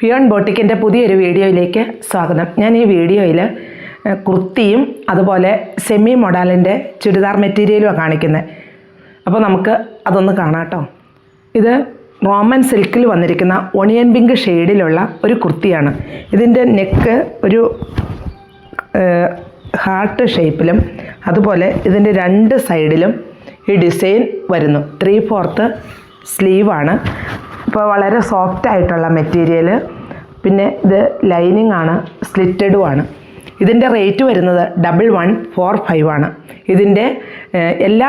Peon ബോട്ടിക്കിൻ്റെ പുതിയൊരു വീഡിയോയിലേക്ക് സ്വാഗതം. ഞാൻ ഈ വീഡിയോയിൽ കുർത്തിയും അതുപോലെ സെമി മോഡലിൻ്റെ ചുരിദാർ മെറ്റീരിയലുമാണ് കാണിക്കുന്നത്. അപ്പോൾ നമുക്ക് അതൊന്ന് കാണാം കേട്ടോ. ഇത് റോമൻ സിൽക്കിൽ വന്നിരിക്കുന്ന ഒണിയൻ പിങ്ക് ഷെയ്ഡിലുള്ള ഒരു കുർത്തിയാണ്. ഇതിൻ്റെ നെക്ക് ഒരു ഹാർട്ട് ഷേപ്പിലും അതുപോലെ ഇതിൻ്റെ രണ്ട് സൈഡിലും ഈ ഡിസൈൻ വരുന്നു. 3/4 സ്ലീവാണ്. ഇപ്പോൾ വളരെ സോഫ്റ്റ് ആയിട്ടുള്ള മെറ്റീരിയൽ. പിന്നെ ഇത് ലൈനിങ് ആണ്, സ്ലിറ്റഡും ആണ്. ഇതിൻ്റെ റേറ്റ് വരുന്നത് 1145 ആണ്. ഇതിൻ്റെ എല്ലാ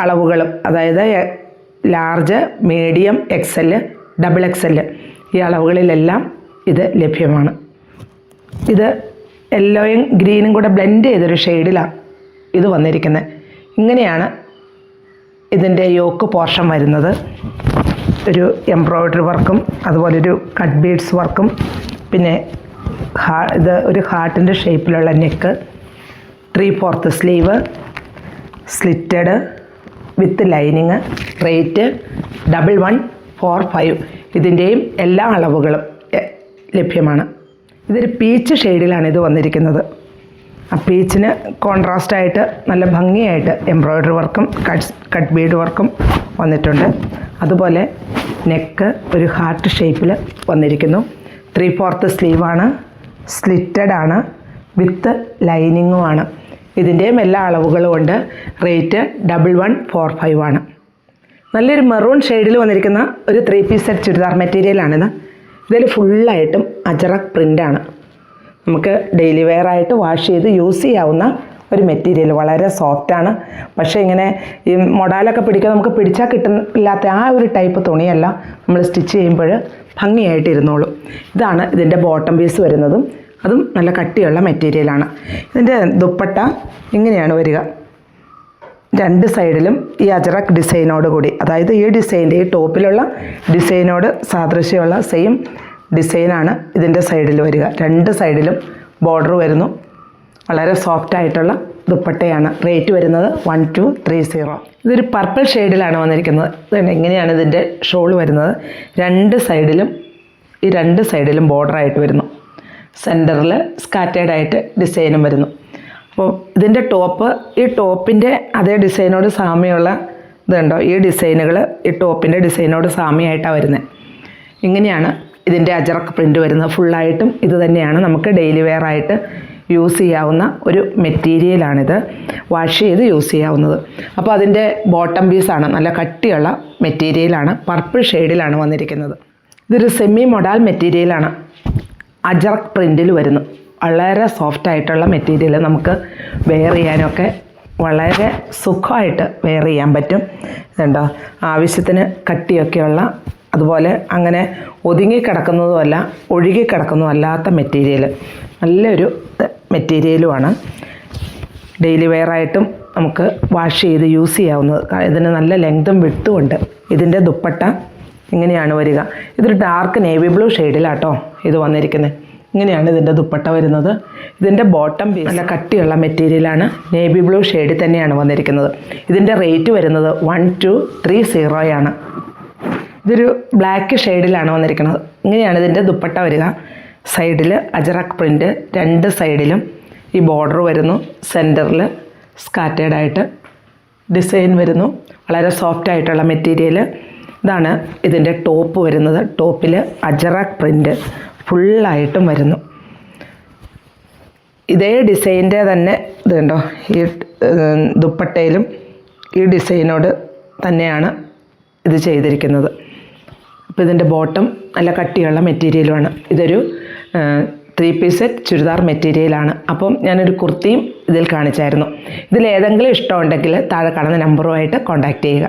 അളവുകളും, അതായത് ലാർജ്, മീഡിയം, XL, XXL ഈ അളവുകളിലെല്ലാം ഇത് ലഭ്യമാണ്. ഇത് യെല്ലോയും ഗ്രീനും കൂടെ ബ്ലെൻഡ് ചെയ്തൊരു ഷെയ്ഡിലാണ് ഇത് വന്നിരിക്കുന്നത്. ഇങ്ങനെയാണ് ഇതിൻ്റെ യോക്ക് പോർഷൻ വരുന്നത്. ഒരു എംബ്രോയ്ഡറി വർക്കും അതുപോലെ ഒരു കട്ട് ബീഡ്സ് വർക്കും, പിന്നെ ഇത് ഒരു ഹാർട്ടിൻ്റെ ഷേപ്പിലുള്ള neck, 3/4 sleeve, slitted with lining. Rate 1145. ഇതിൻ്റെയും എല്ലാ അളവുകളും ലഭ്യമാണ്. ഇതൊരു പീച്ച് ഷെയ്ഡിലാണ് ഇത് വന്നിരിക്കുന്നത്. ആ പീച്ചിന് കോൺട്രാസ്റ്റായിട്ട് നല്ല ഭംഗിയായിട്ട് എംബ്രോയ്ഡറി വർക്കും കട്ട് ബീഡ് വർക്കും വന്നിട്ടുണ്ട്. അതുപോലെ നെക്ക് ഒരു ഹാർട്ട് ഷേപ്പിൽ വന്നിരിക്കുന്നു. 3/4 സ്ലീവാണ്, സ്ലിറ്റഡ് ആണ്, വിത്ത് ലൈനിങ്ങുമാണ്. ഇതിൻ്റെയും എല്ലാ അളവുകളും ഉണ്ട്. റേറ്റ് 1145 ആണ്. നല്ലൊരു മെറൂൺ ഷെയ്ഡിൽ വന്നിരിക്കുന്ന ഒരു 3 പീസ് സെറ്റ് ചുരിദാർ മെറ്റീരിയലാണിത്. ഇതിൽ ഫുള്ളായിട്ടും അജറക് പ്രിൻ്റാണ്. നമുക്ക് ഡെയിലി വെയർ ആയിട്ട് വാഷ് ചെയ്ത് യൂസ് ചെയ്യാവുന്ന ഒരു മെറ്റീരിയൽ. വളരെ സോഫ്റ്റാണ്. പക്ഷേ ഇങ്ങനെ ഈ മൊഡാലൊക്കെ പിടിക്കാൻ നമുക്ക് പിടിച്ചാൽ കിട്ടുന്നില്ലാത്ത ആ ഒരു ടൈപ്പ് തുണിയല്ല. നമ്മൾ സ്റ്റിച്ച് ചെയ്യുമ്പോൾ ഭംഗിയായിട്ട് ഇരുന്നോളും. ഇതാണ് ഇതിൻ്റെ ബോട്ടം പീസ് വരുന്നതും. അതും നല്ല കട്ടിയുള്ള മെറ്റീരിയലാണ്. ഇതിൻ്റെ ദുപ്പട്ട ഇങ്ങനെയാണ് വരിക. രണ്ട് സൈഡിലും ഈ അജറക് ഡിസൈനോട് കൂടി, അതായത് ഈ ഡിസൈൻ്റെ ഈ ടോപ്പിലുള്ള ഡിസൈനോട് സാദൃശ്യമുള്ള സെയിം ഡിസൈനാണ് ഇതിൻ്റെ സൈഡിൽ വരിക. രണ്ട് സൈഡിലും ബോർഡർ വരുന്നു. വളരെ സോഫ്റ്റ് ആയിട്ടുള്ള ദുപ്പട്ടയാണ്. റേറ്റ് വരുന്നത് 1230. ഇതൊരു പർപ്പിൾ ഷെയ്ഡിലാണ് വന്നിരിക്കുന്നത്. ഇങ്ങനെയാണ് ഇതിൻ്റെ ഷോൾ വരുന്നത്. രണ്ട് സൈഡിലും ബോർഡറായിട്ട് വരുന്നു. സെൻറ്ററിൽ സ്കാറ്റേഡായിട്ട് ഡിസൈനും വരുന്നു. അപ്പോൾ ഇതിൻ്റെ ടോപ്പ്, ഈ ടോപ്പിൻ്റെ അതേ ഡിസൈനോട് സാമ്യമുള്ള ഇതുണ്ടോ, ഈ ഡിസൈനുകൾ ഈ ടോപ്പിൻ്റെ ഡിസൈനോട് സാമ്യമായിട്ടാണ് വരുന്നത്. ഇങ്ങനെയാണ് ഇതിൻ്റെ അജറക് പ്രിൻ്റ് വരുന്നത്. ഫുള്ളായിട്ടും ഇത് തന്നെയാണ്. നമുക്ക് ഡെയിലി വെയർ ആയിട്ട് യൂസ് ചെയ്യാവുന്ന ഒരു മെറ്റീരിയലാണിത്. വാഷ് ചെയ്ത് യൂസ് ചെയ്യാവുന്നത്. അപ്പോൾ അതിൻ്റെ ബോട്ടം പീസാണ് നല്ല കട്ടിയുള്ള മെറ്റീരിയലാണ്. പർപ്പിൾ ഷെയ്ഡിലാണ് വന്നിരിക്കുന്നത്. ഇതൊരു സെമി മൊഡാൽ മെറ്റീരിയലാണ്. അജറക് പ്രിൻറ്റിൽ വരുന്നു. വളരെ സോഫ്റ്റ് ആയിട്ടുള്ള മെറ്റീരിയൽ. നമുക്ക് വെയർ ചെയ്യാനൊക്കെ വളരെ സുഖമായിട്ട് വെയർ ചെയ്യാൻ പറ്റും. ഇതുണ്ടോ, ആവശ്യത്തിന് കട്ടിയൊക്കെയുള്ള, അതുപോലെ അങ്ങനെ ഒതുങ്ങിക്കിടക്കുന്നതുമല്ല ഒഴുകിക്കിടക്കുന്നതുമല്ലാത്ത മെറ്റീരിയൽ. നല്ലൊരു മെറ്റീരിയലുമാണ്. ഡെയിലി വെയറായിട്ടും നമുക്ക് വാഷ് ചെയ്ത് യൂസ് ചെയ്യാവുന്നത്. ഇതിന് നല്ല ലെങ്തും വിഡ്ത്തും ഉണ്ട്. ഇതിൻ്റെ ദുപ്പട്ട ഇങ്ങനെയാണ് വരിക. ഇതൊരു ഡാർക്ക് നേവി ബ്ലൂ ഷെയ്ഡിലാട്ടോ ഇത് വന്നിരിക്കുന്നത്. ഇങ്ങനെയാണ് ഇതിൻ്റെ ദുപ്പട്ട വരുന്നത്. ഇതിൻ്റെ ബോട്ടം പീസ് നല്ല കട്ടിയുള്ള മെറ്റീരിയലാണ്. നേവി ബ്ലൂ ഷെയ്ഡിൽ തന്നെയാണ് വന്നിരിക്കുന്നത്. ഇതിൻ്റെ റേറ്റ് വരുന്നത് 1230 ആണ്. ഇതൊരു ബ്ലാക്ക് ഷെയ്ഡിലാണ് വന്നിരിക്കുന്നത്. ഇങ്ങനെയാണ് ഇതിൻ്റെ ദുപ്പട്ട വരിക. സൈഡിൽ അജറക് പ്രിൻ്റ്, രണ്ട് സൈഡിലും ഈ ബോർഡർ വരുന്നു. സെൻറ്ററിൽ സ്കാറ്റേഡായിട്ട് ഡിസൈൻ വരുന്നു. വളരെ സോഫ്റ്റ് ആയിട്ടുള്ള മെറ്റീരിയൽ. ഇതാണ് ഇതിൻ്റെ ടോപ്പ് വരുന്നത്. ടോപ്പിൽ അജറക് പ്രിൻ്റ് ഫുള്ളായിട്ടും വരുന്നു. ഇതേ ഡിസൈൻ്റെ തന്നെ ഇത് കണ്ടോ, ഈ ദുപ്പട്ടയിലും ഈ ഡിസൈനോട് തന്നെയാണ് ഇത് ചെയ്തിരിക്കുന്നത്. അപ്പോൾ ഇതിൻ്റെ ബോട്ടം നല്ല കട്ടിയുള്ള മെറ്റീരിയലുമാണ്. ഇതൊരു 3 പീസ് സെറ്റ് ചുരിദാർ മെറ്റീരിയലാണ്. അപ്പം ഞാനൊരു കുർത്തിയും ഇതിൽ കാണിച്ചായിരുന്നു. ഇതിലേതെങ്കിലും ഇഷ്ടമുണ്ടെങ്കിൽ താഴെ കാണുന്ന നമ്പറുമായിട്ട് കോൺടാക്റ്റ് ചെയ്യുക.